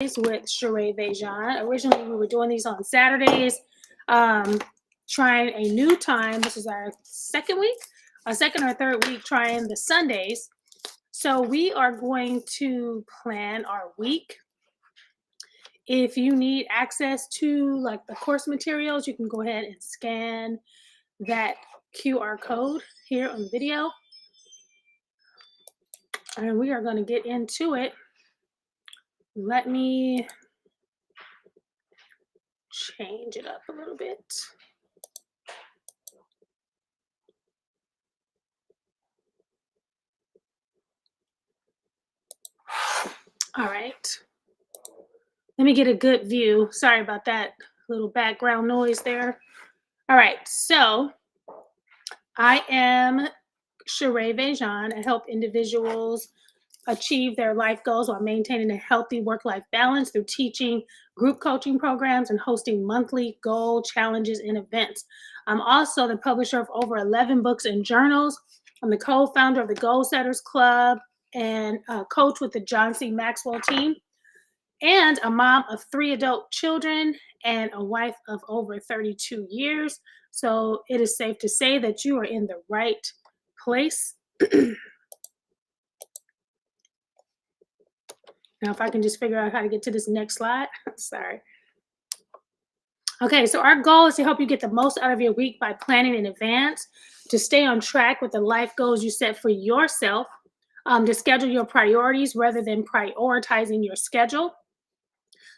with Sherea. Originally, we were doing these on Saturdays, trying a new time. This is our second or third week trying the Sundays. So we are going to plan our week. If you need access to like the course materials, you can go ahead and scan that QR code here on the video. And we are going to get into it. Let me change it up a little bit. All right. Let me get a good view. Sorry about that little background noise there. All right. So I am Sherea. I help individuals achieve their life goals while maintaining a healthy work-life balance through teaching, group coaching programs, and hosting monthly goal challenges and events. I'm also the publisher of over 11 books and journals. I'm the co-founder of the Goal Setters Club and coach with the John C. Maxwell team, and a mom of 3 adult children and a wife of over 32 years. So it is safe to say that you are in the right place. Now, if I can just figure out how to get to this next slide. Sorry. Okay, so our goal is to help you get the most out of your week by planning in advance, to stay on track with the life goals you set for yourself, to schedule your priorities rather than prioritizing your schedule,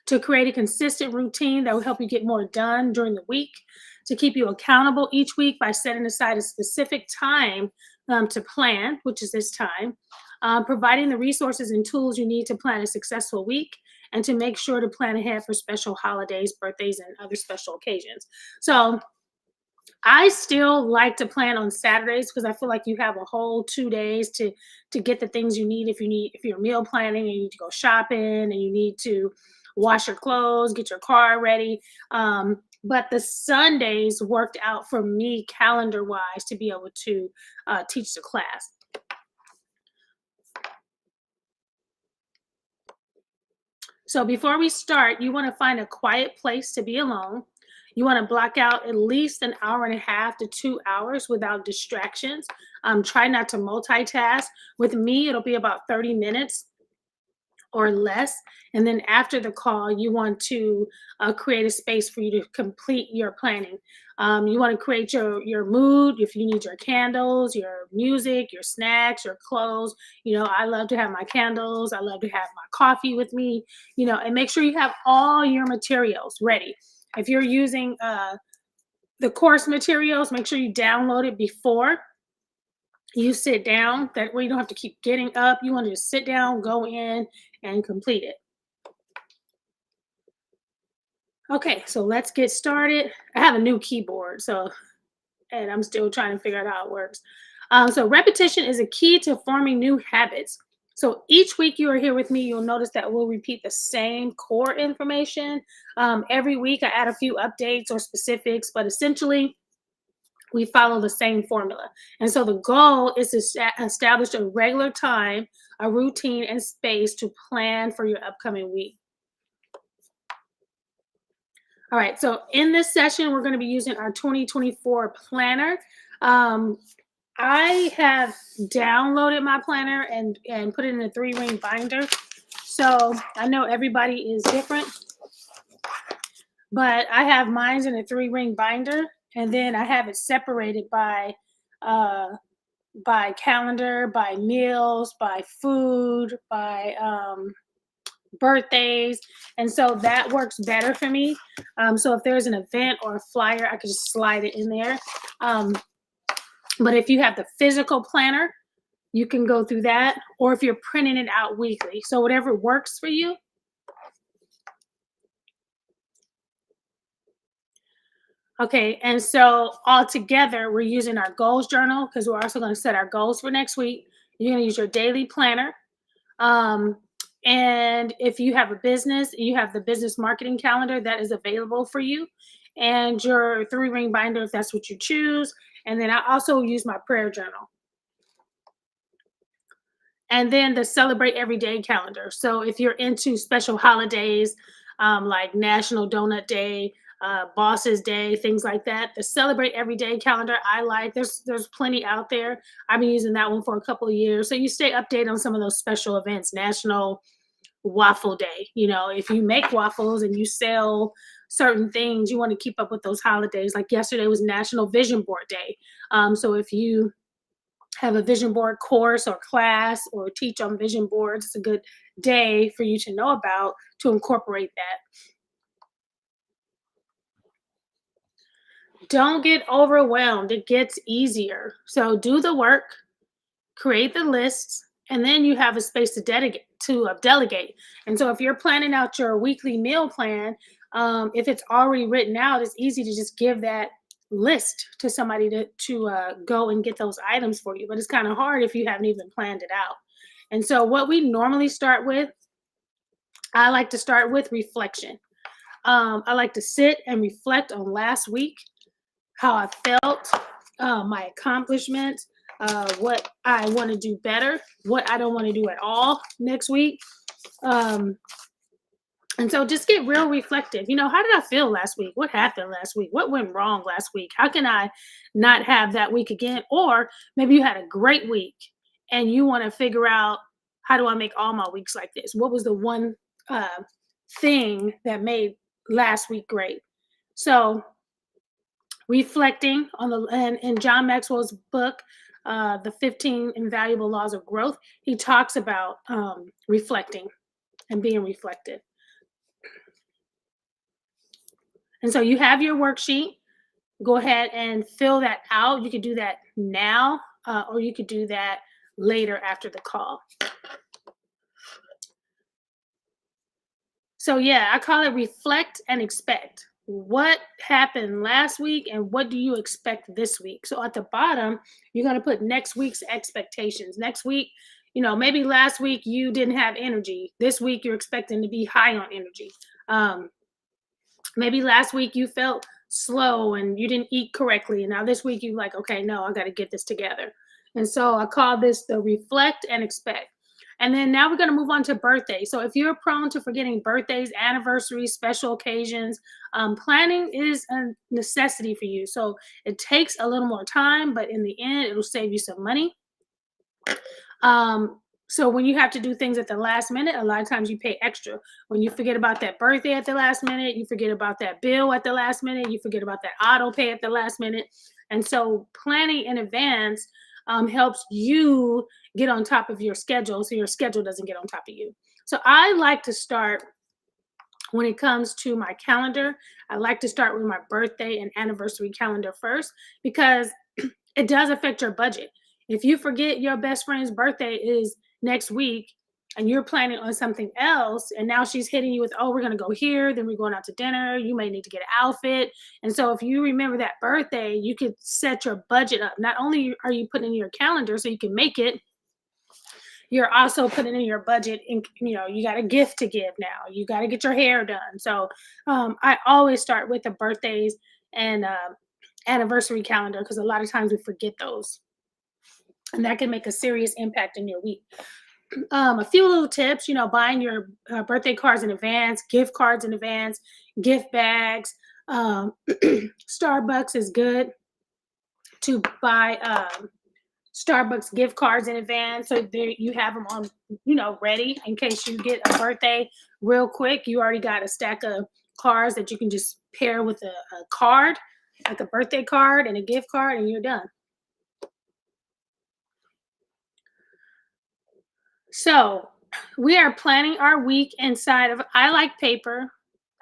to create a consistent routine that will help you get more done during the week, to keep you accountable each week by setting aside a specific time to plan, which is this time, providing the resources and tools you need to plan a successful week, and to make sure to plan ahead for special holidays, birthdays, and other special occasions. So I still like to plan on Saturdays because I feel like you have a whole 2 days to get the things you need. If you're meal planning and you need to go shopping and you need to wash your clothes, get your car ready. But the Sundays worked out for me calendar wise to be able to teach the class. So before we start, you want to find a quiet place to be alone. You want to block out at least an hour and a half to 2 hours without distractions. Try not to multitask. With me, it'll be about 30 minutes or less. And then after the call, you want to create a space for you to complete your planning. You want to create your mood. If you need your candles, your music, your snacks, your clothes. I love to have my candles. I love to have my coffee with me, and make sure you have all your materials ready. If you're using the course materials, make sure you download it before you sit down. That way you don't have to keep getting up. You want to just sit down, go in, and complete it. Okay, so let's get started. I have a new keyboard, and I'm still trying to figure out how it works. So repetition is a key to forming new habits. So each week you are here with me, you'll notice that we'll repeat the same core information. Every week I add a few updates or specifics, but essentially we follow the same formula. And so the goal is to establish a regular time, a routine, and space to plan for your upcoming week. All right, so in this session, we're going to be using our 2024 planner. I have downloaded my planner and put it in a 3-ring binder. So I know everybody is different, but I have mine in a 3-ring binder, and then I have it separated by calendar, by meals, by food, by birthdays. And so that works better for me. So if there's an event or a flyer, I could just slide it in there. But if you have the physical planner, you can go through that, or if you're printing it out weekly. So whatever works for you. Okay, and so all together, we're using our goals journal because we're also going to set our goals for next week. You're going to use your daily planner. And if you have a business, you have the business marketing calendar that is available for you, and your 3-ring binder if that's what you choose. And then I also use my prayer journal. And then the celebrate everyday calendar. So if you're into special holidays, like National Donut Day, Bosses Day, things like that, the celebrate everyday calendar I like. There's plenty out there. I've been using that one for a couple of years. So you stay updated on some of those special events. National Waffle Day. You know, if you make waffles and you sell certain things, you want to keep up with those holidays. Like yesterday was National Vision Board Day. So if you have a vision board course or class or teach on vision boards, it's a good day for you to know about to incorporate that. Don't get overwhelmed. It gets easier. So do the work, create the lists, and then you have a space to delegate. And so if you're planning out your weekly meal plan, if it's already written out, it's easy to just give that list to somebody to go and get those items for you. But it's kind of hard if you haven't even planned it out. And so what we normally start with, I like to start with reflection. I like to sit and reflect on last week, how I felt, my accomplishments, what I want to do better, what I don't want to do at all next week. Um, and so just get real reflective. You know, how did I feel last week? What happened last week? What went wrong last week? How can I not have that week again? Or maybe you had a great week and you want to figure out, how do I make all my weeks like this? What was the one uh, thing that made last week great? So reflecting on the, and in John Maxwell's book, the 15 Invaluable Laws of Growth, he talks about reflecting and being reflective. And so you have your worksheet. Go ahead and fill that out. You could do that now, or you could do that later after the call. So yeah, I call it reflect and expect. What happened last week and what do you expect this week? So at the bottom, you're going to put next week's expectations. Next week, you know, maybe last week you didn't have energy. This week you're expecting to be high on energy. Maybe last week you felt slow and you didn't eat correctly. And now this week you're like, okay, no, I got to get this together. And so I call this the reflect and expect. And then now we're going to move on to birthdays. So if you're prone to forgetting birthdays, anniversaries, special occasions, planning is a necessity for you. So it takes a little more time, but in the end, it'll save you some money. So when you have to do things at the last minute, a lot of times you pay extra. When you forget about that birthday at the last minute, you forget about that bill at the last minute, you forget about that auto pay at the last minute. And so planning in advance helps you get on top of your schedule so your schedule doesn't get on top of you. So I like to start when it comes to my calendar. I like to start with my birthday and anniversary calendar first because it does affect your budget. If you forget your best friend's birthday is next week and you're planning on something else, and now she's hitting you with, oh, we're going to go here, then we're going out to dinner, you may need to get an outfit. And so if you remember that birthday, you could set your budget up. Not only are you putting in your calendar so you can make it, you're also putting in your budget, and you know you got a gift to give now, you got to get your hair done. So I always start with the birthdays and anniversary calendar because a lot of times we forget those, and that can make a serious impact in your week. A few little tips, you know, buying your birthday cards in advance, gift cards in advance, gift bags. Starbucks is good to buy Starbucks gift cards in advance, so there you have them on, you know, ready in case you get a birthday real quick. You already got a stack of cards that you can just pair with a card, like a birthday card and a gift card, and you're done. So we are planning our week inside of, I like paper.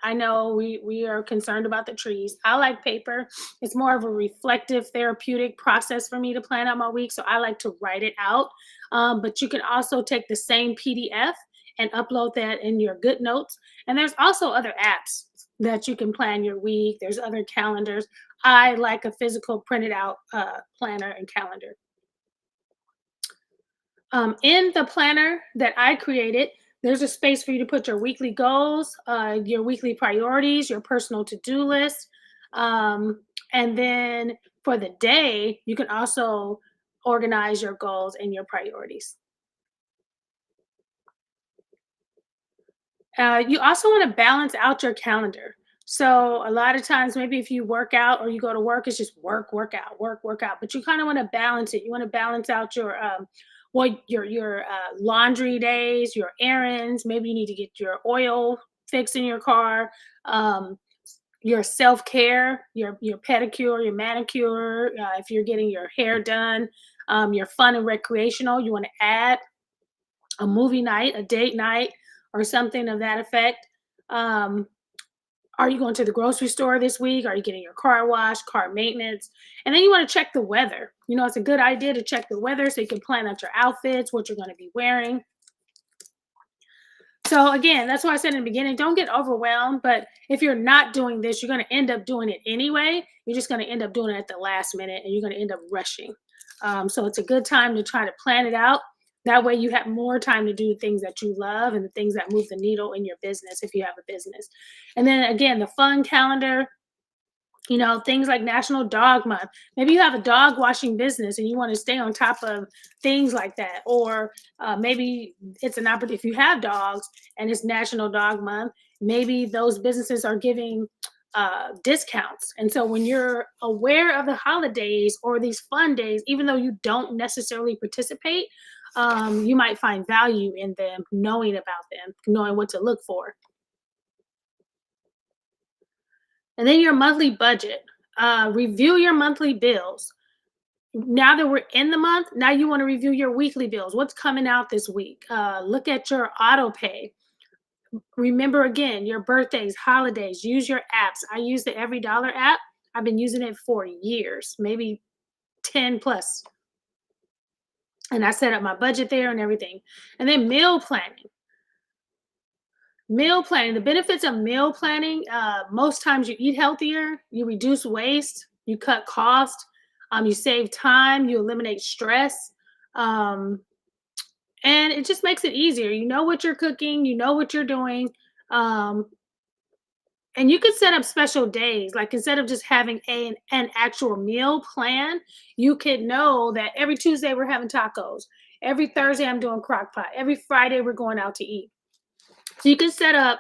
I know we are concerned about the trees. I like paper. It's more of a reflective therapeutic process for me to plan out my week. So I like to write it out. But you can also take the same PDF and upload that in your Good Notes. And there's also other apps that you can plan your week. There's other calendars. I like a physical printed out planner and calendar. In the planner that I created, there's a space for you to put your weekly goals, your weekly priorities, your personal to-do list. And then for the day, you can also organize your goals and your priorities. You also want to balance out your calendar. So a lot of times, maybe if you work out or you go to work, it's just work, work out, work, work out. But you kind of want to balance it. You want to balance out your laundry days, your errands. Maybe you need to get your oil fixed in your car. Um, your self care, your pedicure, your manicure. If you're getting your hair done, your fun and recreational. You want to add a movie night, a date night, or something of that effect. Um, are you going to the grocery store this week? Are you getting your car washed, car maintenance? And then you want to check the weather. It's a good idea to check the weather so you can plan out your outfits, what you're going to be wearing. So again, that's why I said in the beginning, don't get overwhelmed. But if you're not doing this, you're going to end up doing it anyway. You're just going to end up doing it at the last minute and you're going to end up rushing. So it's a good time to try to plan it out. That way you have more time to do the things that you love and the things that move the needle in your business if you have a business. And then again, the fun calendar, things like National Dog Month. Maybe you have a dog washing business and you want to stay on top of things like that. Or maybe it's an opportunity if you have dogs and it's National Dog Month, maybe those businesses are giving discounts. And so when you're aware of the holidays or these fun days, even though you don't necessarily participate, you might find value in them, knowing about them, knowing what to look for. And then your monthly budget. Review your monthly bills. Now that we're in the month, now you want to review your weekly bills. What's coming out this week? Look at your auto pay. Remember again, your birthdays, holidays, use your apps. I use the Every Dollar app. I've been using it for years, maybe 10 plus. And I set up my budget there and everything. And then meal planning. Meal planning, the benefits of meal planning, most times you eat healthier, you reduce waste, you cut cost, you save time, you eliminate stress, um, and it just makes it easier. You know what you're cooking, you know what you're doing, um, and you could set up special days. Like instead of just having an actual meal plan, you could know that every Tuesday we're having tacos, every Thursday I'm doing crock pot, every Friday we're going out to eat. So you can set up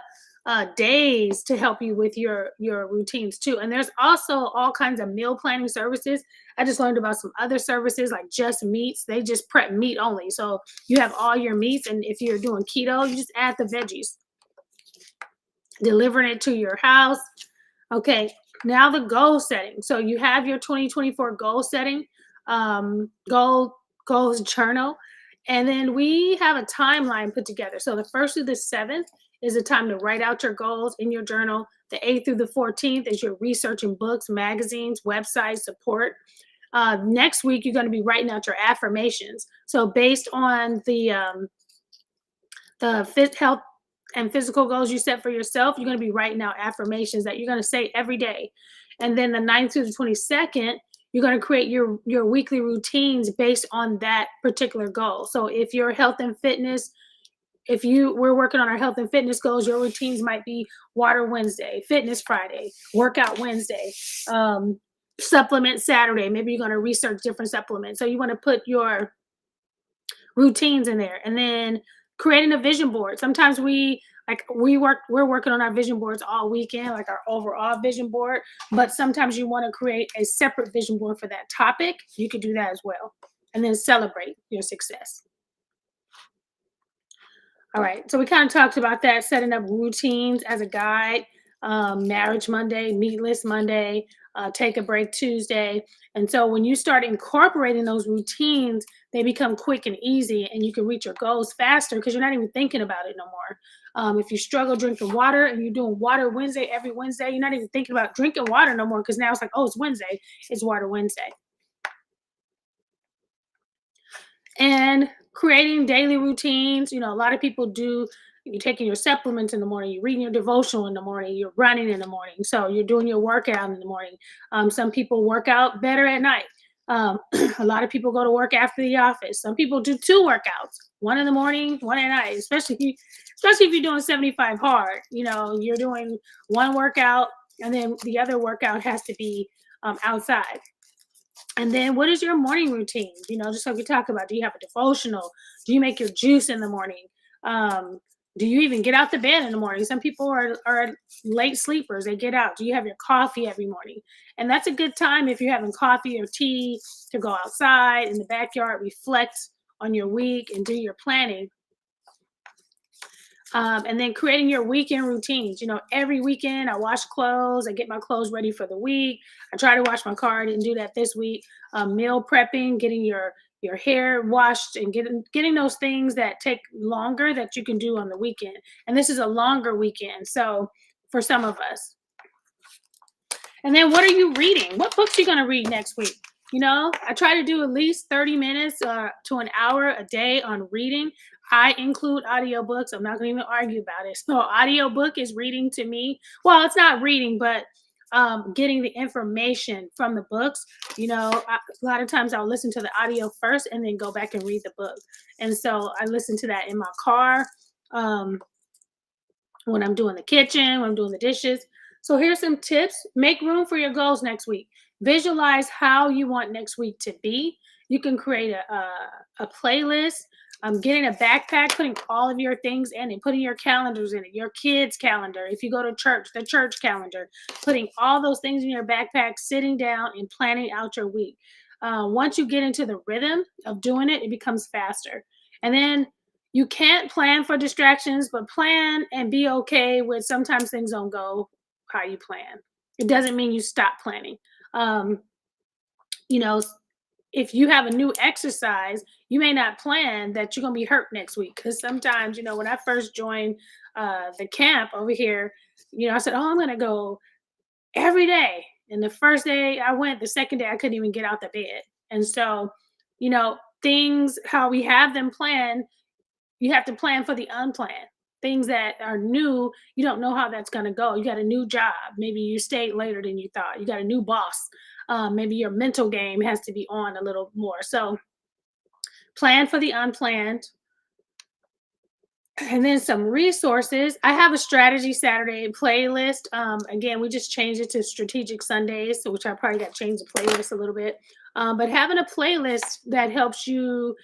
days to help you with your routines too. And there's also all kinds of meal planning services. I just learned about some other services like Just Meats. They just prep meat only. So you have all your meats, and if you're doing keto, you just add the veggies, delivering it to your house. Okay, now the goal setting. So you have your 2024 goal setting, goals journal. And then we have a timeline put together. So the 1st through the 7th is a time to write out your goals in your journal. The 8th through the 14th is your researching books, magazines, websites, support. Next week, you're going to be writing out your affirmations. So based on the health and physical goals you set for yourself, you're going to be writing out affirmations that you're going to say every day. And then the 9th through the 22nd, you're going to create your weekly routines based on that particular goal. So if your health and fitness, we're working on our health and fitness goals, your routines might be water Wednesday, fitness Friday, workout Wednesday, supplement Saturday. Maybe you're going to research different supplements. So you want to put your routines in there. And then creating a vision board. Sometimes we're working on our vision boards all weekend, like our overall vision board, but sometimes you want to create a separate vision board for that topic. You could do that as well. And then celebrate your success. All right, so we kind of talked about that, setting up routines as a guide, marriage Monday, meatless Monday, take a break Tuesday. And so when you start incorporating those routines, they become quick and easy, and you can reach your goals faster because you're not even thinking about it no more. If you struggle drinking water and you're doing water Wednesday every Wednesday, you're not even thinking about drinking water no more because now it's like, oh, it's Wednesday, it's water Wednesday. And creating daily routines. A lot of people do, you're taking your supplements in the morning, you're reading your devotional in the morning, you're running in the morning. So you're doing your workout in the morning. Some people work out better at night. A lot of people go to work after the office. Some people do 2 workouts, one in the morning, one at night, especially if you're doing 75 hard. You're doing one workout and then the other workout has to be outside. And then what is your morning routine? Just like we talk about, do you have a devotional? Do you make your juice in the morning? Do you even get out the bed in the morning? Some people are late sleepers. They get out. Do you have your coffee every morning? And that's a good time if you're having coffee or tea to go outside in the backyard, reflect on your week and do your planning. And then creating your weekend routines. Every weekend I wash clothes, I get my clothes ready for the week. I try to wash my car. I didn't do that this week. Meal prepping, getting your hair washed, and getting those things that take longer that you can do on the weekend. And this is a longer weekend, so for some of us. And then what are you reading? What books are you going to read next week? I try to do at least 30 minutes to an hour a day on reading. I include audiobooks. I'm not going to even argue about it. So audiobook is reading to me. Well, it's not reading, but getting the information from the books. A lot of times I'll listen to the audio first and then go back and read the book. And so I listen to that in my car, when I'm doing the kitchen, when I'm doing the dishes. So here's some tips. Make room for your goals next week. Visualize how you want next week to be. You can create a playlist. Getting a backpack, putting all of your things in it, putting your calendars in it, your kids' calendar. If you go to church, the church calendar, putting all those things in your backpack, sitting down and planning out your week. Once you get into the rhythm of doing it, it becomes faster. And then you can't plan for distractions, but plan and be okay with sometimes things don't go how you plan. It doesn't mean you stop planning. Um, you know, if you have a new exercise, you may not plan that you're going to be hurt next week. Because sometimes, when I first joined the camp over here, I said, oh, I'm going to go every day. And the first day I went, the second day I couldn't even get out the bed. And so, things, how we have them planned, you have to plan for the unplanned. Things that are new, you don't know how that's going to go. You got a new job. Maybe you stayed later than you thought. You got a new boss. Maybe your mental game has to be on a little more. So plan for the unplanned. And then some resources. I have a strategy Saturday playlist. Again, we just changed it to strategic Sundays, which I probably got to change the playlist a little bit. But having a playlist that helps you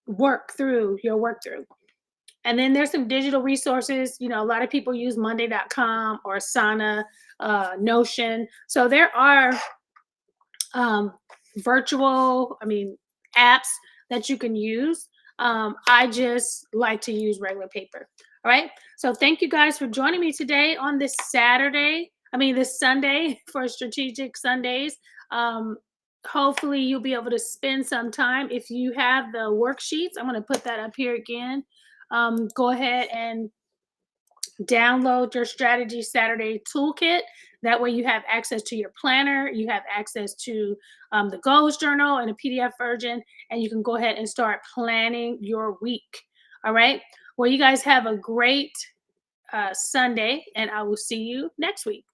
work through your work through. And then there's some digital resources. A lot of people use Monday.com or Asana, Notion. So there are virtual, apps that you can use. I just like to use regular paper. All right. So thank you guys for joining me today on this this Sunday for Strategic Sundays. Hopefully you'll be able to spend some time. If you have the worksheets, I'm going to put that up here again. Go ahead and download your Strategy Saturday toolkit. That way you have access to your planner, you have access to the goals journal and a PDF version, and you can go ahead and start planning your week. All right. Well, you guys have a great Sunday, and I will see you next week.